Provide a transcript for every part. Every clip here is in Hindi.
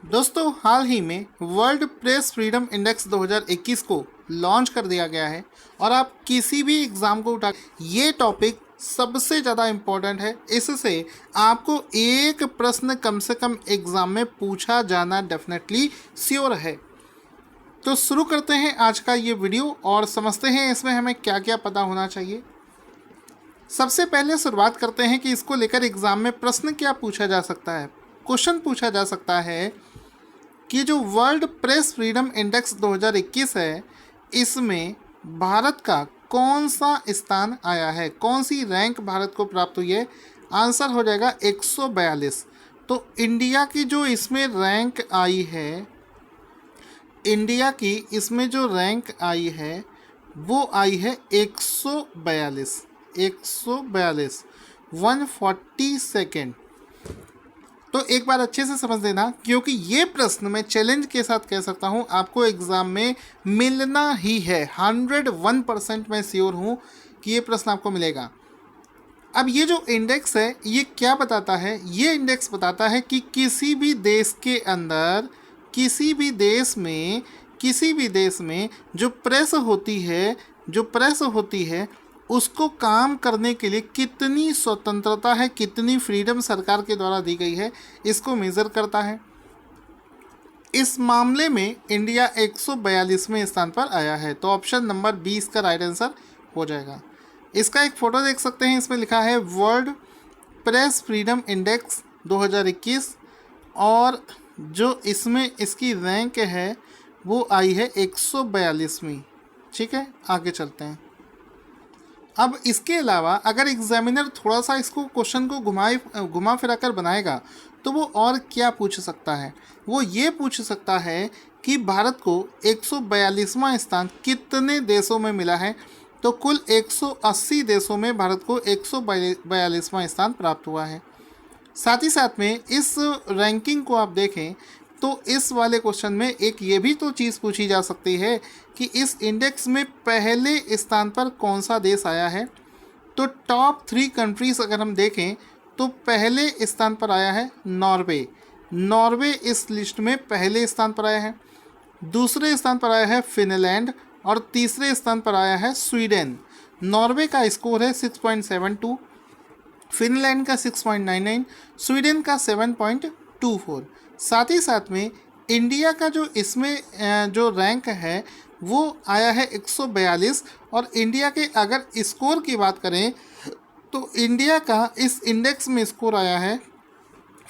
दोस्तों हाल ही में वर्ल्ड प्रेस फ्रीडम इंडेक्स 2021 को लॉन्च कर दिया गया है और आप किसी भी एग्ज़ाम को उठा ये टॉपिक सबसे ज़्यादा इम्पोर्टेंट है। इससे आपको एक प्रश्न कम से कम एग्ज़ाम में पूछा जाना डेफिनेटली श्योर है। तो शुरू करते हैं आज का ये वीडियो और समझते हैं इसमें हमें क्या क्या पता होना चाहिए। सबसे पहले शुरुआत करते हैं कि इसको लेकर एग्ज़ाम में प्रश्न क्या पूछा जा सकता है। क्वेश्चन पूछा जा सकता है कि जो वर्ल्ड प्रेस फ्रीडम इंडेक्स 2021 है, इसमें भारत का कौन सा स्थान आया है, कौन सी रैंक भारत को प्राप्त हुई है। आंसर हो जाएगा 142। तो इंडिया की जो इसमें रैंक आई है, इंडिया की इसमें जो रैंक आई है वो आई है 142, 142 तो एक बार अच्छे से समझ लेना, क्योंकि ये प्रश्न मैं चैलेंज के साथ कह सकता हूँ आपको एग्ज़ाम में मिलना ही है। 101% मैं श्योर हूँ कि ये प्रश्न आपको मिलेगा। अब ये जो इंडेक्स है ये क्या बताता है? ये इंडेक्स बताता है कि किसी भी देश के अंदर, किसी भी देश में जो प्रेस होती है उसको काम करने के लिए कितनी स्वतंत्रता है, कितनी फ्रीडम सरकार के द्वारा दी गई है, इसको मेज़र करता है। इस मामले में इंडिया 142वें स्थान पर आया है, तो ऑप्शन नंबर 20 का राइट आंसर हो जाएगा। इसका एक फ़ोटो देख सकते हैं, इसमें लिखा है वर्ल्ड प्रेस फ्रीडम इंडेक्स 2021 और जो इसमें इसकी रैंक है वो आई है 142वीं। ठीक है, आगे चलते हैं। अब इसके अलावा अगर एग्जामिनर थोड़ा सा इसको क्वेश्चन को घुमा फिरा कर बनाएगा तो वो और क्या पूछ सकता है? वो ये पूछ सकता है कि भारत को 142वां स्थान कितने देशों में मिला है। तो कुल 180 देशों में भारत को 142वां स्थान प्राप्त हुआ है। साथ ही साथ में इस रैंकिंग को आप देखें तो इस वाले क्वेश्चन में एक ये भी तो चीज़ पूछी जा सकती है कि इस इंडेक्स में पहले स्थान पर कौन सा देश आया है। तो टॉप 3 कंट्रीज़ अगर हम देखें तो पहले स्थान पर आया है नॉर्वे इस लिस्ट में पहले स्थान पर आया है। दूसरे स्थान पर आया है फिनलैंड और तीसरे स्थान पर आया है स्वीडन। नॉर्वे का स्कोर है 6.72, फिनलैंड का 6.99, स्वीडन का 7.24। साथ ही साथ में इंडिया का जो इसमें जो रैंक है वो आया है 142 और इंडिया के अगर स्कोर की बात करें तो इंडिया का इस इंडेक्स में स्कोर आया है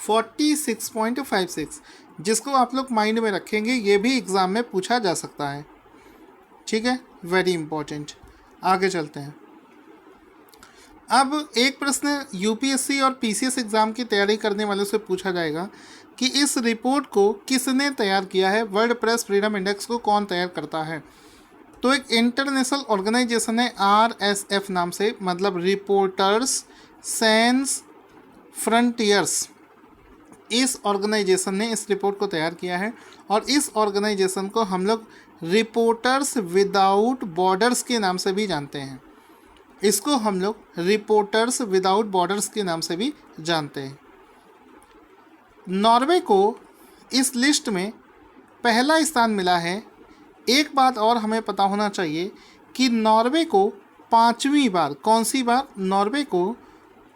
46.56, जिसको आप लोग माइंड में रखेंगे, ये भी एग्ज़ाम में पूछा जा सकता है। ठीक है, वेरी इंपॉर्टेंट। आगे चलते हैं। अब एक प्रश्न यूपीएससी और पीसीएस एग्ज़ाम की तैयारी करने वालों से पूछा जाएगा कि इस रिपोर्ट को किसने तैयार किया है। वर्ल्ड प्रेस फ्रीडम इंडेक्स को कौन तैयार करता है? तो एक इंटरनेशनल ऑर्गेनाइजेशन है RSF नाम से, मतलब रिपोर्टर्स सैंस फ्रंटियर्स। इस ऑर्गेनाइजेशन ने इस रिपोर्ट को तैयार किया है और इस ऑर्गेनाइजेशन को हम लोग रिपोर्टर्स विदाउट बॉर्डर्स के नाम से भी जानते हैं। इसको हम लोग रिपोर्टर्स विदाउट बॉर्डर्स के नाम से भी जानते हैं। नॉर्वे को इस लिस्ट में पहला स्थान मिला है। एक बात और हमें पता होना चाहिए कि नॉर्वे को 5वीं बार, कौन सी बार? नॉर्वे को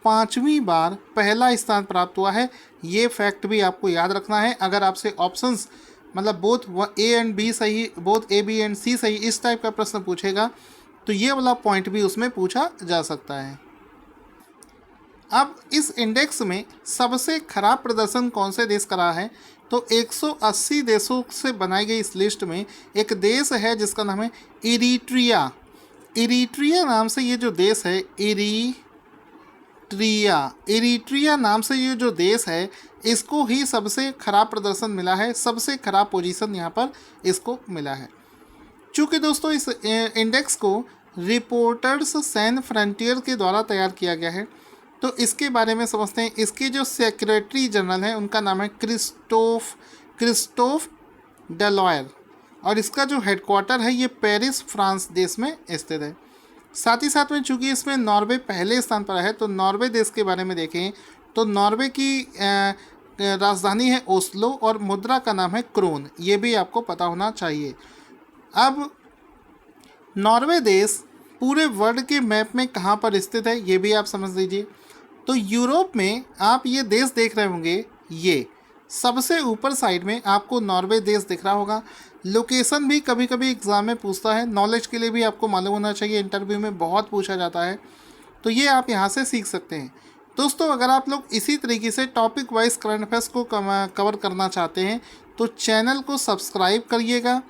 5वीं बार पहला स्थान प्राप्त हुआ है। ये फैक्ट भी आपको याद रखना है। अगर आपसे ऑप्शंस मतलब बोथ ए एंड बी सही, बोथ ए बी एंड सी सही, इस टाइप का प्रश्न पूछेगा तो ये वाला पॉइंट भी उसमें पूछा जा सकता है। अब इस इंडेक्स में सबसे खराब प्रदर्शन कौन से देश का रहा है? तो 180 देशों से बनाई गई इस लिस्ट में एक देश है जिसका नाम है इरिट्रिया। इरिट्रिया नाम से ये जो देश है, इरिट्रिया नाम से ये जो देश है, इसको ही सबसे खराब प्रदर्शन मिला है, सबसे खराब पोजीशन यहाँ पर इसको मिला है। चूँकि दोस्तों इस इंडेक्स को रिपोर्टर्स सैन फ्रंटियर के द्वारा तैयार किया गया है, तो इसके बारे में समझते हैं। इसके जो सेक्रेटरी जनरल हैं उनका नाम है क्रिस्टोफ डेलॉयर और इसका जो हेडक्वार्टर है ये पेरिस फ्रांस देश में स्थित है। साथ ही साथ में चूँकि इसमें नॉर्वे पहले स्थान पर है तो नॉर्वे देश के बारे में देखें तो नॉर्वे की राजधानी है ओस्लो और मुद्रा का नाम है क्रोन, ये भी आपको पता होना चाहिए। अब नॉर्वे देश पूरे वर्ल्ड के मैप में कहाँ पर स्थित है ये भी आप समझ लीजिए। तो यूरोप में आप ये देश देख रहे होंगे, ये सबसे ऊपर साइड में आपको नॉर्वे देश दिख रहा होगा। लोकेशन भी कभी कभी एग्ज़ाम में पूछता है, नॉलेज के लिए भी आपको मालूम होना चाहिए, इंटरव्यू में बहुत पूछा जाता है, तो ये आप यहाँ से सीख सकते हैं। दोस्तों अगर आप लोग इसी तरीके से टॉपिक वाइज करंट अफेयर्स को कवर करना चाहते हैं तो चैनल को सब्सक्राइब करिएगा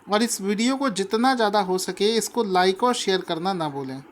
और इस वीडियो को जितना ज़्यादा हो सके इसको लाइक और शेयर करना ना भूलें।